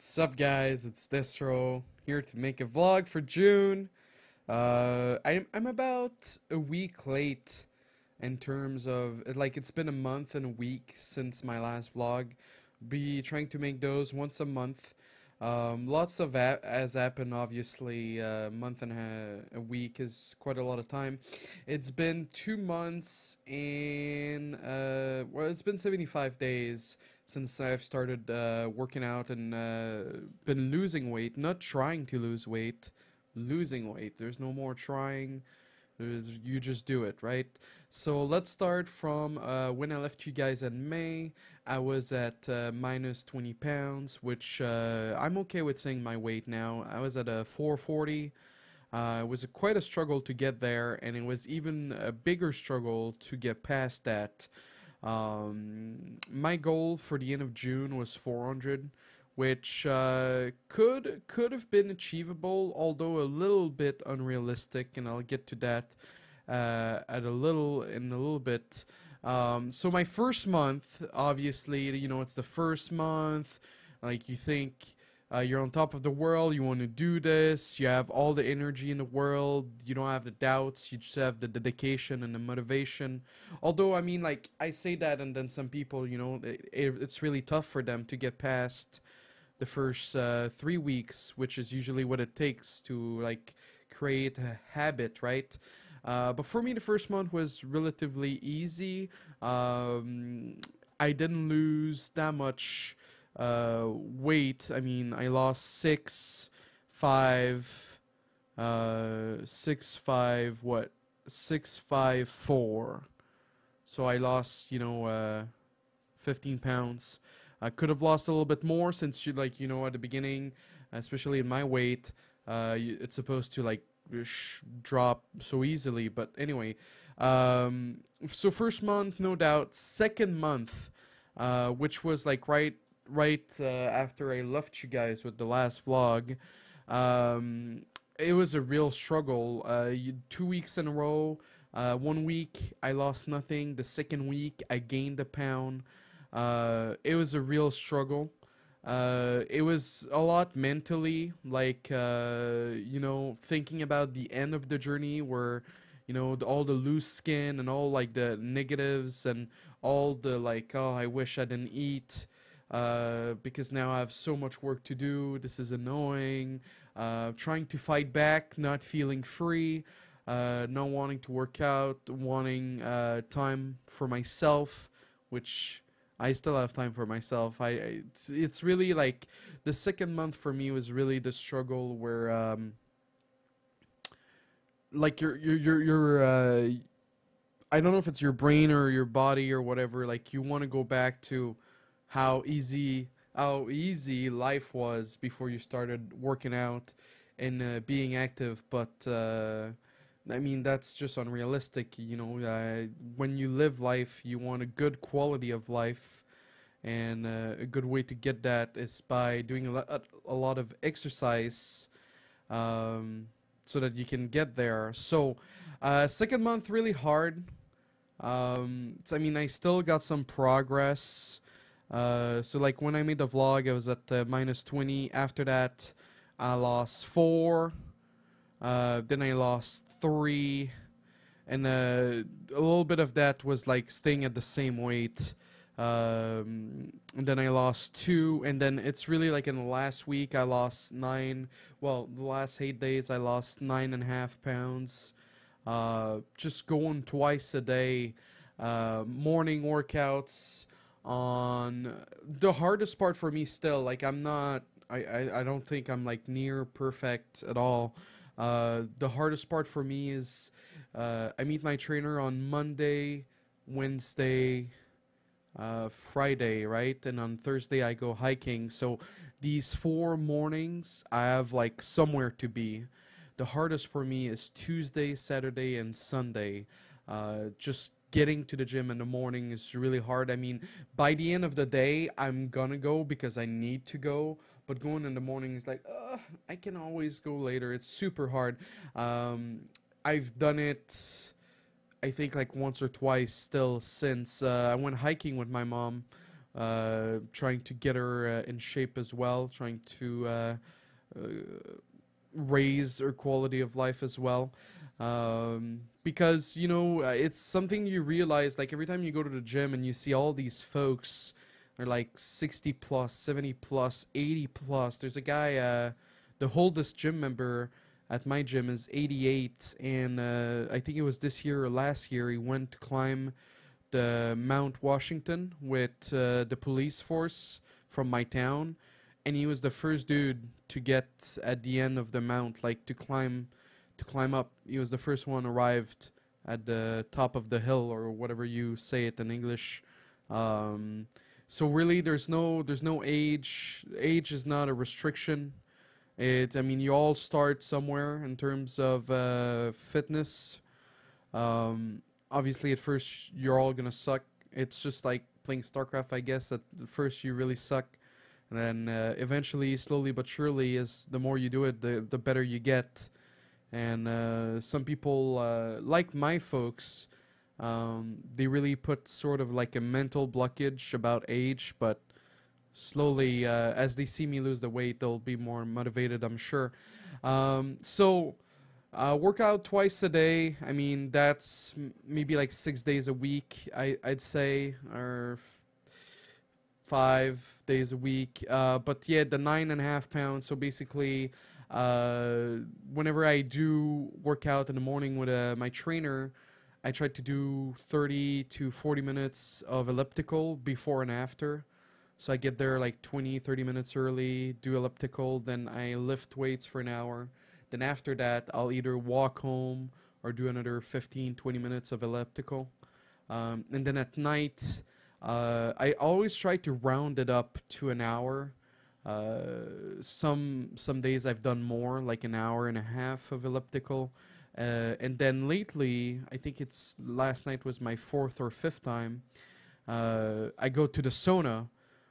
What's up, guys? It's Destro here to make a vlog for June. I'm about a week late in terms of it's been a month and a week since my last vlog. Be trying to make those once a month. Lots of has happened, obviously. A month and a week is quite a lot of time. It's been 2 months and well, it's been 75 days since I've started working out and been losing weight. Not trying to lose weight, losing weight. There's no more trying. You just do it, right? So let's start from when I left you guys in May. I was at minus 20 pounds, which I'm okay with saying my weight now. I was at a 440. It was quite a struggle to get there, and it was even a bigger struggle to get past that. My goal for the end of June was 400, which could have been achievable, although a little bit unrealistic, and I'll get to that in a little bit. So my first month, obviously, it's the first month. Like, you think you're on top of the world, you want to do this, you have all the energy in the world, you don't have the doubts, you just have the dedication and the motivation. Although, I mean, like, I say that, and then some people, it's really tough for them to get past the first 3 weeks, which is usually what it takes to, like, create a habit, right? But for me, the first month was relatively easy. I didn't lose that much weight. I mean, I lost 6'5", so I lost 15 pounds. I could have lost a little bit more, since at the beginning, especially in my weight, it's supposed to like drop so easily. But anyway, so first month, no doubt. Second month, which was like right after I left you guys with the last vlog, it was a real struggle. 2 weeks in a row. 1 week I lost nothing. The second week I gained a pound. It was a real struggle. It was a lot mentally, like thinking about the end of the journey, where all the loose skin and all like the negatives and all the like, oh, I wish I didn't eat because now I have so much work to do. This is annoying. Trying to fight back, not feeling free, not wanting to work out, wanting time for myself, which I still have time for myself. It's really like the second month for me was really the struggle where like your I don't know if it's your brain or your body or whatever, like you want to go back to how easy life was before you started working out and being active, but I mean, that's just unrealistic. When you live life, you want a good quality of life, and a good way to get that is by doing a lot of exercise, so that you can get there. So, second month really hard. So, I mean, I still got some progress. So like when I made the vlog, I was at minus 20. After that, I lost 4. Then I lost 3, and a little bit of that was like staying at the same weight. And then I lost 2, and then it's really like in the last week I lost 9. Well, the last 8 days I lost 9.5 pounds. Just going twice a day, morning workouts. On the hardest part for me still, like I don't think I'm like near perfect at all. The hardest part for me is I meet my trainer on Monday, Wednesday, Friday, right? And on Thursday I go hiking. So these 4 mornings I have like somewhere to be. The hardest for me is Tuesday, Saturday, and Sunday. Just getting to the gym in the morning is really hard. I mean, by the end of the day, I'm gonna go because I need to go. But going in the morning is like, I can always go later. It's super hard. I've done it, I think, like once or twice still since I went hiking with my mom trying to get her in shape as well, trying to uh, raise her quality of life as well. Because, you know, it's something you realize, like, every time you go to the gym and you see all these folks, they're like 60 plus, 70 plus, 80 plus. There's a guy, the oldest gym member at my gym is 88, and I think it was this year or last year, he went to climb the Mount Washington with the police force from my town, and he was the first dude to get at the end of the mount, like to climb up. He was the first one arrived at the top of the hill, or whatever you say it in English. Um, so really, there's no age. Age is not a restriction. I mean, you all start somewhere in terms of fitness. Obviously, at first, you're all gonna suck. It's just like playing StarCraft, I guess. At the first, you really suck, and then eventually, slowly but surely, as the more you do it, the better you get. And some people, like my folks, they really put sort of like a mental blockage about age, but slowly, as they see me lose the weight, they'll be more motivated, I'm sure. Work out twice a day. I mean, that's maybe like 6 days a week, I'd say, or 5 days a week. But yeah, the 9.5 pounds. So basically, whenever I do work out in the morning with my trainer, I try to do 30 to 40 minutes of elliptical before and after. So I get there like 20, 30 minutes early, do elliptical, then I lift weights for an hour. Then after that, I'll either walk home or do another 15, 20 minutes of elliptical. And then at night, I always try to round it up to an hour. Some days I've done more, like an hour and a half of elliptical. And then lately, I think it's last night was my fourth or fifth time, I go to the sauna,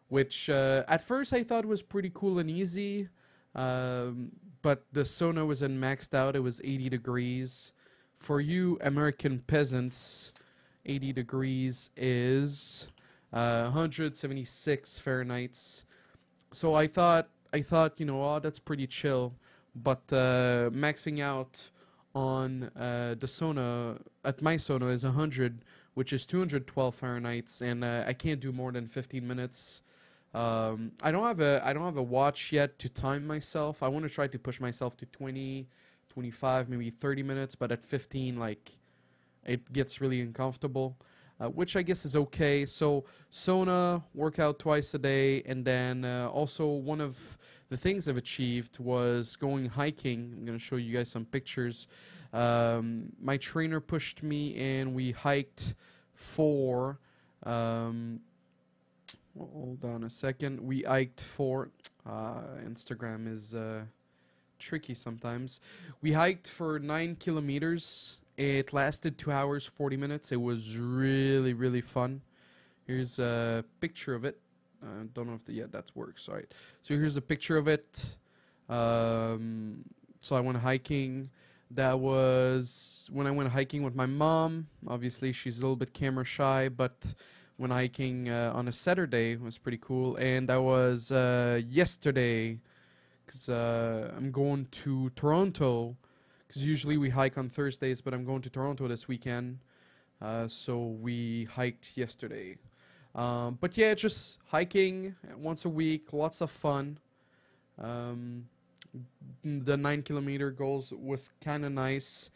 which at first I thought was pretty cool and easy. But the sauna wasn't maxed out. It was 80 degrees. For you American peasants, 80 degrees is 176 Fahrenheit. So I thought, you know, oh, that's pretty chill. But maxing out on the sauna at my sauna is 100, which is 212 Fahrenheit, and I can't do more than 15 minutes. I don't have a watch yet to time myself. I want to try to push myself to 20, 25, maybe 30 minutes, but at 15, like, it gets really uncomfortable, which I guess is okay. So sauna, workout twice a day, and then also one of the things I've achieved was going hiking. I'm gonna show you guys some pictures. My trainer pushed me, and we hiked for. Hold on a second. We hiked for. Instagram is tricky sometimes. We hiked for 9 kilometers. It lasted 2 hours 40 minutes. It was really, really fun. Here's a picture of it. I don't know if that works. All right. So here's a picture of it. So I went hiking. That was when I went hiking with my mom. Obviously, she's a little bit camera shy, but when hiking on a Saturday was pretty cool. And I was yesterday, because I'm going to Toronto, because usually we hike on Thursdays, but I'm going to Toronto this weekend. So we hiked yesterday. But yeah, just hiking once a week, lots of fun. The 9 kilometer goals was kind of nice.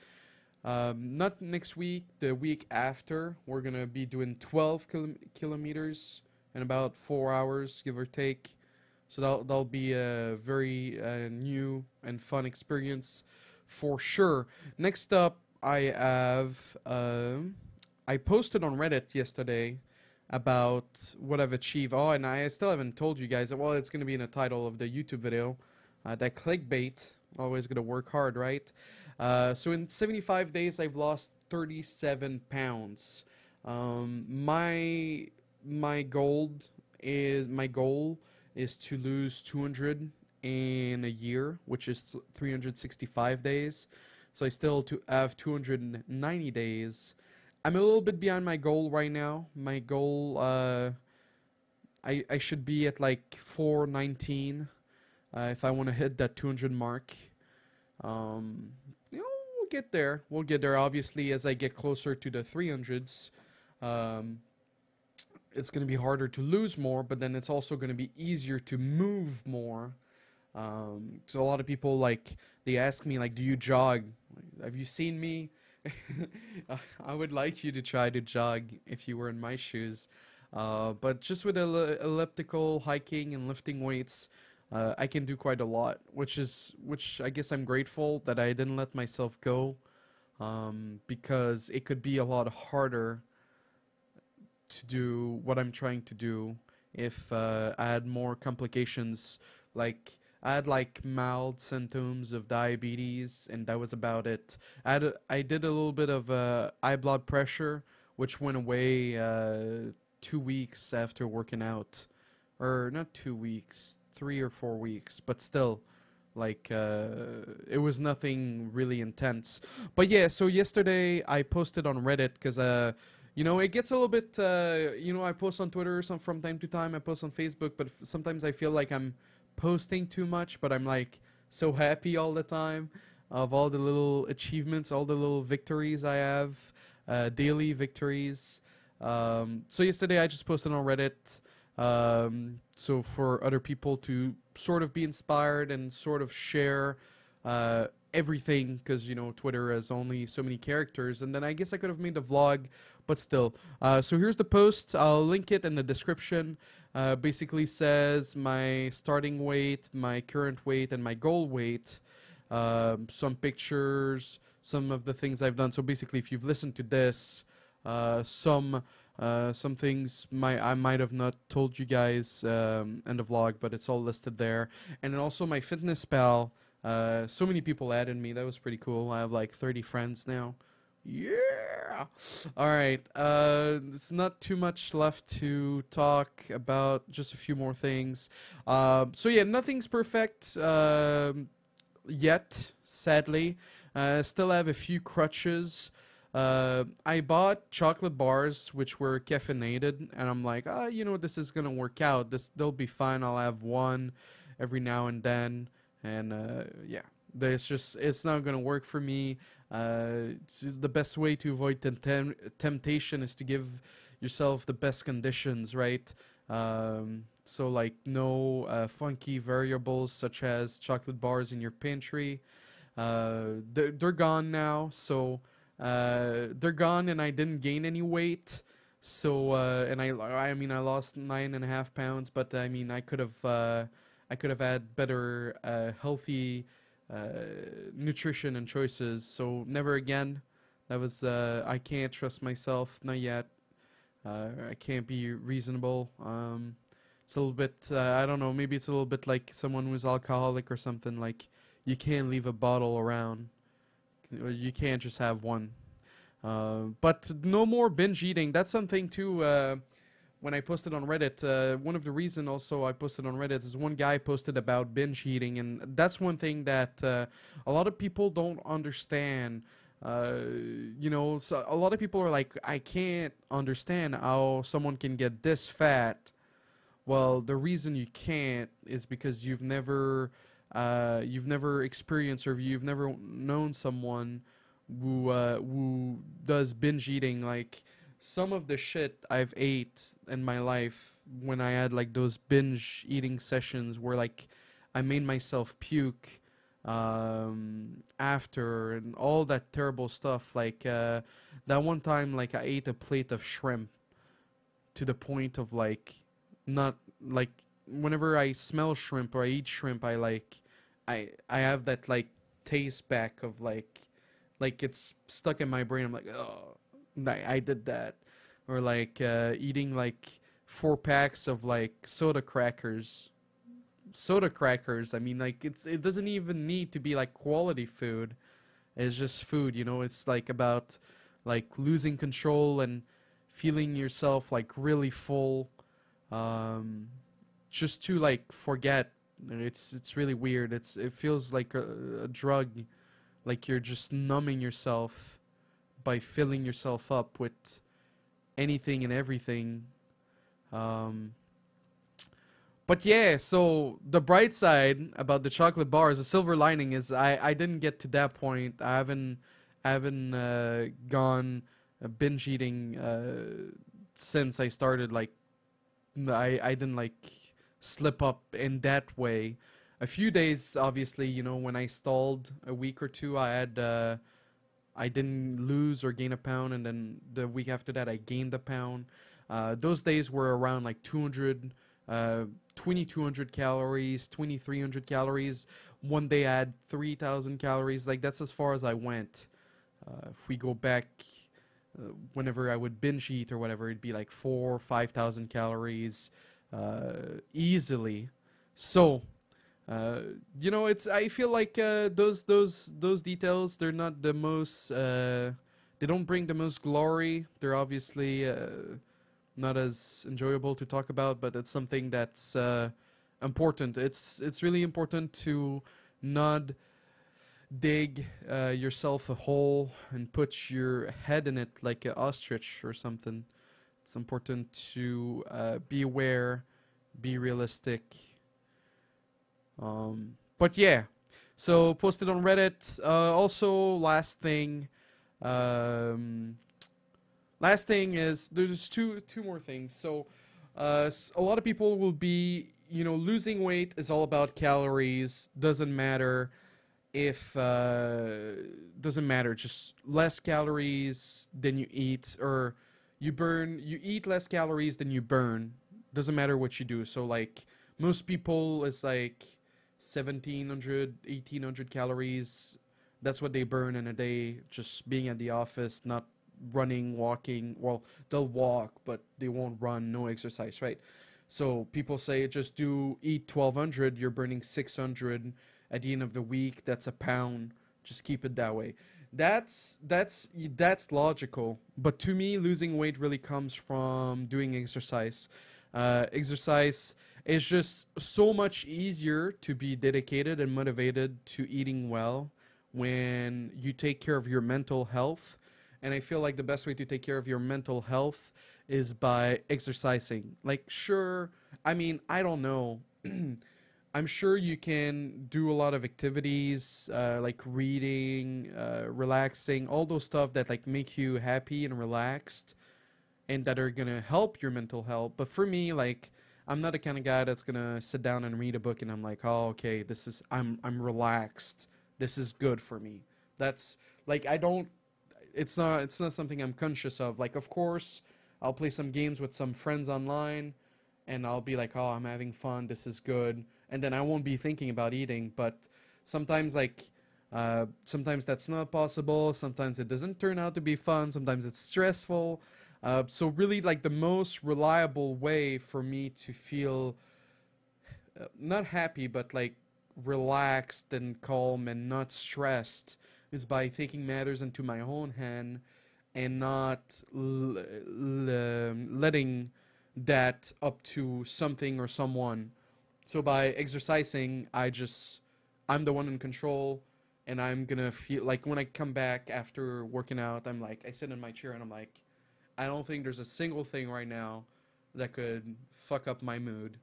Not next week, the week after, we're going to be doing 12 kilometers in about 4 hours, give or take. So that'll be a very new and fun experience for sure. Next up, I have, I posted on Reddit yesterday about what I've achieved. Oh, and I still haven't told you guys. Well, it's going to be in the title of the YouTube video. That clickbait, always going to work hard, right? So in 75 days, I've lost 37 pounds. My goal is to lose 200 in a year, which is 365 days. So I still have 290 days. I'm a little bit behind my goal right now. My goal, I should be at like 419 if I want to hit that 200 mark. Um, you know, we'll get there. We'll get there. Obviously, as I get closer to the 300s, um, it's going to be harder to lose more, but then it's also going to be easier to move more. So a lot of people like they ask me like, "Do you jog? Have you seen me?" I would like you to try to jog if you were in my shoes. But just with elliptical hiking and lifting weights, I can do quite a lot, which I guess I'm grateful that I didn't let myself go, because it could be a lot harder to do what I'm trying to do if I had more complications. Like I had like mild symptoms of diabetes, and that was about it. I did a little bit of high blood pressure, which went away 2 weeks after working out, or not 2 weeks, 3 or 4 weeks, but still. Like it was nothing really intense, but yeah. So yesterday I posted on Reddit because it gets a little bit, I post on Twitter some from time to time. I post on Facebook, but sometimes I feel like I'm posting too much, but I'm like so happy all the time of all the little achievements, all the little victories I have, daily victories. So yesterday I just posted on Reddit, so for other people to sort of be inspired and sort of share everything, because Twitter has only so many characters, and then I guess I could have made a vlog, but still. So here's the post. I'll link it in the description. Basically says my starting weight, my current weight, and my goal weight. Some pictures, some of the things I've done. So basically, if you've listened to this, some things I might have not told you guys in the vlog, but it's all listed there. And then also my fitness pal. So many people added me. That was pretty cool. I have like 30 friends now. Yeah. All right. It's not too much left to talk about. Just a few more things. So yeah, nothing's perfect yet, sadly. Still have a few crutches. I bought chocolate bars which were caffeinated, and I'm like, this is gonna work out. They'll be fine. I'll have one every now and then, and yeah, it's not gonna work for me. The best way to avoid temptation is to give yourself the best conditions, right? So like no funky variables such as chocolate bars in your pantry. They're gone now, so they're gone, and I didn't gain any weight. So and I mean I lost 9.5 pounds, but I mean I could have had better healthy nutrition and choices. So never again. That was I can't trust myself, not yet. I can't be reasonable. It's a little bit I don't know, maybe it's a little bit like someone who's alcoholic or something. Like you can't leave a bottle around. You can't just have one. But no more binge eating. That's something too. When I posted on Reddit, one of the reasons also I posted on Reddit is one guy posted about binge eating, and that's one thing that a lot of people don't understand. So a lot of people are like, I can't understand how someone can get this fat. Well, the reason you can't is because you've never experienced, or you've never known someone who does binge eating. Like some of the shit I've ate in my life when I had like those binge eating sessions where like I made myself puke after, and all that terrible stuff. Like that one time, like I ate a plate of shrimp to the point of like not like whenever I smell shrimp or I eat shrimp, I have that like taste back of like it's stuck in my brain. I'm like, oh, I did that. Or like eating like 4 packs of like soda crackers. I mean, like it doesn't even need to be like quality food. It's just food, It's like about like losing control and feeling yourself like really full, just to like forget. It's really weird. It feels like a drug, like you're just numbing yourself by filling yourself up with anything and everything. But yeah, so the bright side about the chocolate bars, the silver lining is I didn't get to that point. I haven't gone binge eating since I started. Like I didn't like slip up in that way. A few days, obviously, when I stalled a week or two, I didn't lose or gain a pound, and then the week after that, I gained a pound. Those days were around like 200, 2,200 calories, 2,300 calories. One day I had 3,000 calories. Like that's as far as I went. If we go back, whenever I would binge eat or whatever, it'd be like 5,000 calories easily. So it's I feel like those details, they're not the most they don't bring the most glory. They're obviously not as enjoyable to talk about, but it's something that's important. It's really important to not dig yourself a hole and put your head in it like an ostrich or something. It's important to be aware, be realistic. But yeah, so posted on Reddit. Also, um, last thing is there's two more things. So, a lot of people will be, losing weight is all about calories. Doesn't matter if doesn't matter. Just less calories than you eat, or you eat less calories than you burn. Doesn't matter what you do. So like most people is like 1,700, 1,800 calories. That's what they burn in a day, just being at the office, not running, walking. Well, they'll walk, but they won't run, no exercise, right? So people say just eat 1,200, you're burning 600 at the end of the week. That's a pound. Just keep it that way. That's logical. But to me, losing weight really comes from doing exercise. Exercise is just so much easier to be dedicated and motivated to eating well when you take care of your mental health. And I feel like the best way to take care of your mental health is by exercising. Like, sure, I mean, I don't know. I'm sure you can do a lot of activities like reading, relaxing, all those stuff that like make you happy and relaxed and that are gonna help your mental health. But for me, like, I'm not the kind of guy that's gonna sit down and read a book and I'm like, oh, okay, I'm relaxed. This is good for me. That's like I don't. It's not something I'm conscious of. Like, of course, I'll play some games with some friends online, and I'll be like, oh, I'm having fun. This is good, and then I won't be thinking about eating. But sometimes, sometimes that's not possible. Sometimes it doesn't turn out to be fun. Sometimes it's stressful. So really, like the most reliable way for me to feel not happy, but like relaxed and calm and not stressed is by taking matters into my own hand and not letting that up to something or someone. So by exercising, I'm the one in control, and I'm gonna feel like when I come back after working out, I sit in my chair and I'm like, I don't think there's a single thing right now that could fuck up my mood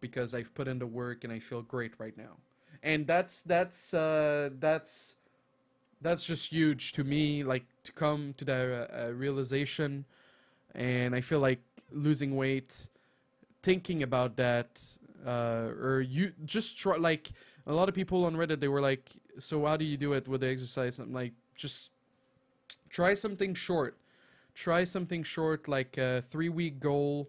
because I've put in the work and I feel great right now. And that's just huge to me, like to come to the realization. And I feel like losing weight, thinking about that, or you just try. Like a lot of people on Reddit, they were like, "So how do you do it with the exercise?" I'm like, just try something short. Try something short, like a 3-week goal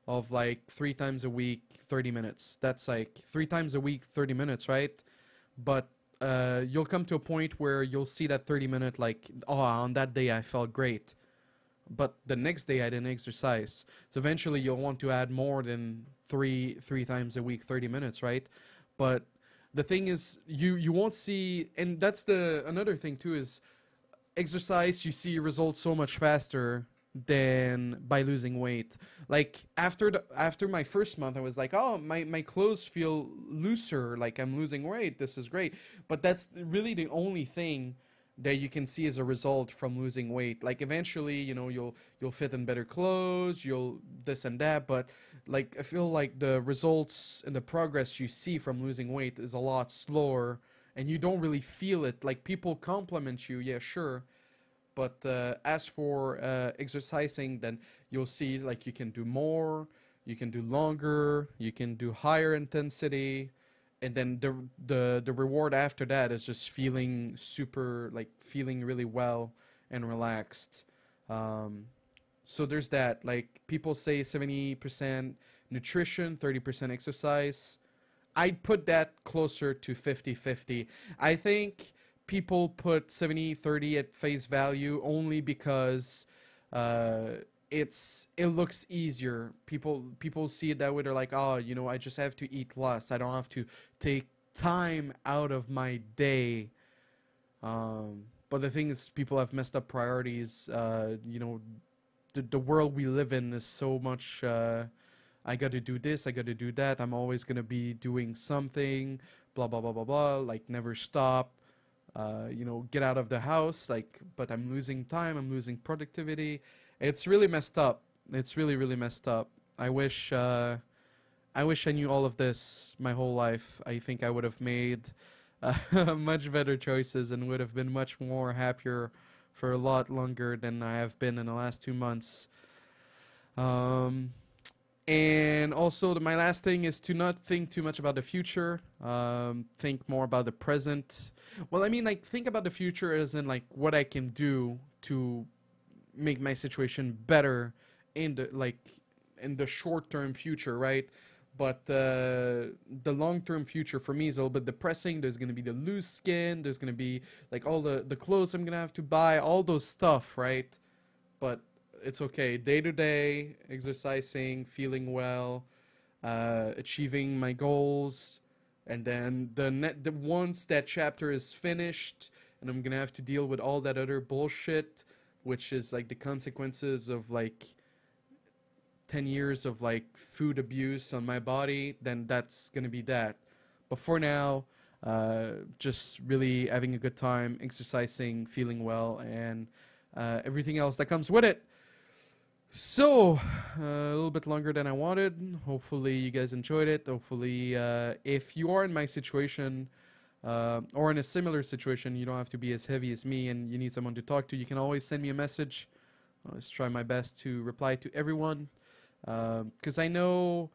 of like 3 times a week, 30 minutes. That's like 3 times a week, 30 minutes, right? But you'll come to a point where you'll see that 30-minute, like, oh, on that day I felt great, but the next day I didn't exercise. So eventually you'll want to add more than three times a week, 30 minutes, right? But the thing is, you won't see, and that's another thing too is exercise, you see results so much faster than by losing weight. Like after my first month, I was like, oh, my clothes feel looser, like I'm losing weight, this is great. But that's really the only thing that you can see as a result from losing weight. Like eventually, you know, you'll fit in better clothes, you'll this and that, but like I feel like the results and the progress you see from losing weight is a lot slower and you don't really feel it. Like people compliment you, yeah, sure, but as for exercising, then you'll see like you can do more, you can do longer, you can do higher intensity, and then the reward after that is just feeling super, like feeling really well and relaxed. Um, so there's that. Like people say 70% nutrition, 30% exercise. I'd put that closer to 50-50. I think people put 70-30 at face value only because uh, it looks easier. People see it that way. They're like, oh, you know, I just have to eat less. I don't have to take time out of my day. But the thing is, people have messed up priorities. You know, the world we live in is so much. I got to do this, I got to do that. I'm always going to be doing something, blah, blah, blah, blah, blah, like never stop. You know, get out of the house, like, but I'm losing time, I'm losing productivity. It's really messed up. It's really, really messed up. I wish I knew all of this my whole life. I think I would have made much better choices and would have been much more happier for a lot longer than I have been in the last 2 months. Um, and also, my last thing is to not think too much about the future. Think more about the present. Well, I mean, like, think about the future as in, like, what I can do to make my situation better in the, like, in the short-term future, right? But the long-term future for me is a little bit depressing. There's going to be the loose skin. There's going to be, like, all the clothes I'm going to have to buy, all those stuff, right? But it's okay. Day to day, exercising, feeling well, achieving my goals, and then the once that chapter is finished, and I'm gonna have to deal with all that other bullshit, which is like the consequences of like 10 years of like food abuse on my body. Then that's gonna be that. But for now, just really having a good time, exercising, feeling well, and everything else that comes with it. So, a little bit longer than I wanted. Hopefully you guys enjoyed it. Hopefully, if you are in my situation, or in a similar situation, you don't have to be as heavy as me and you need someone to talk to, you can always send me a message. I'll always try my best to reply to everyone. Because I know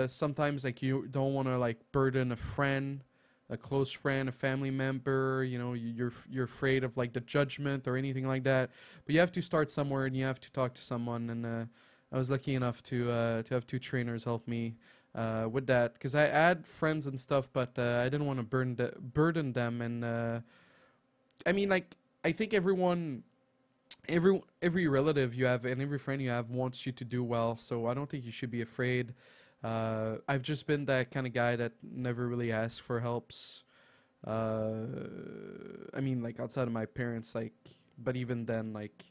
sometimes like you don't want to like burden a friend, a close friend, a family member, you know, you're afraid of like the judgment or anything like that. But you have to start somewhere and you have to talk to someone. And I was lucky enough to have two trainers help me with that, because I had friends and stuff, but I didn't want to burden them. And I mean, like, I think every relative you have and every friend you have wants you to do well, so I don't think you should be afraid. I've just been that kind of guy that never really asked for helps. I mean, like outside of my parents, like, but even then, like,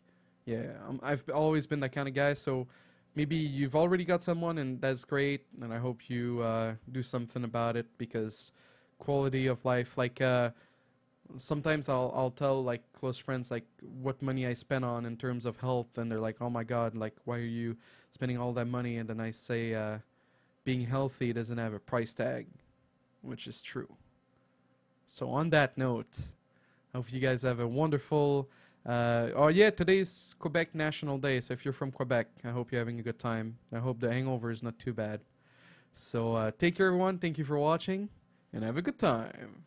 yeah, I've always been that kind of guy. So maybe you've already got someone, and that's great. And I hope you do something about it, because quality of life, like, sometimes I'll tell like close friends like what money I spend on in terms of health, and they're like, "Oh my God, like why are you spending all that money?" And then I say, being healthy doesn't have a price tag, which is true. So on that note, I hope you guys have a wonderful. Oh yeah, today's Quebec National Day. So if you're from Quebec, I hope you're having a good time. I hope the hangover is not too bad. So take care, everyone. Thank you for watching, and have a good time.